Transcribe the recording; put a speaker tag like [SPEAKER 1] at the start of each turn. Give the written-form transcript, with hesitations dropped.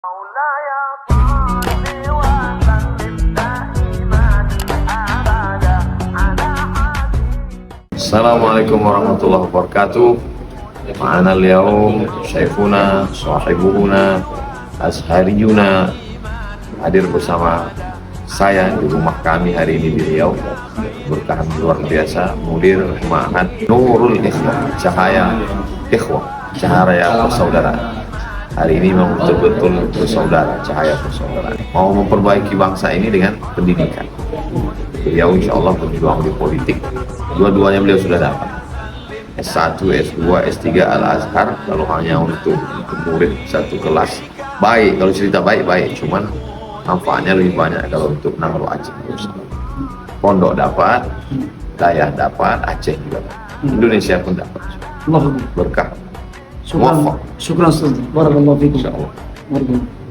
[SPEAKER 1] مولاي صل وسلم دائما ابدا على حبيبك.
[SPEAKER 2] Assalamualaikum warahmatullahi wabarakatuh. Ma'ana al-yawm syaifuna sahibuna azhariyuna hadir bersama saya di rumah kami hari ini di Riau. Berkah luar biasa, mudir Ma'had Nurul Ikhwah, cahaya ikhwah, cahaya persaudaraan. Hari ini memang betul-betul bersaudara, cahaya persaudaraan. Mau memperbaiki bangsa ini dengan pendidikan. Beliau insya Allah berjuang di politik. Dua-duanya beliau sudah dapat. S1, S2, S3 Al-Azhar. Kalau hanya untuk murid satu kelas, baik. Kalau cerita baik-baik, cuman manfaatnya lebih banyak kalau untuk Nangro Aceh. Pondok dapat, Dayah dapat, Aceh juga. Indonesia pun dapat.
[SPEAKER 3] الله
[SPEAKER 2] Berkah.
[SPEAKER 3] شكرا
[SPEAKER 2] موفق.
[SPEAKER 3] شكرا استاذ بارك الله فيكم
[SPEAKER 2] Insya Allah.
[SPEAKER 3] بارك الله.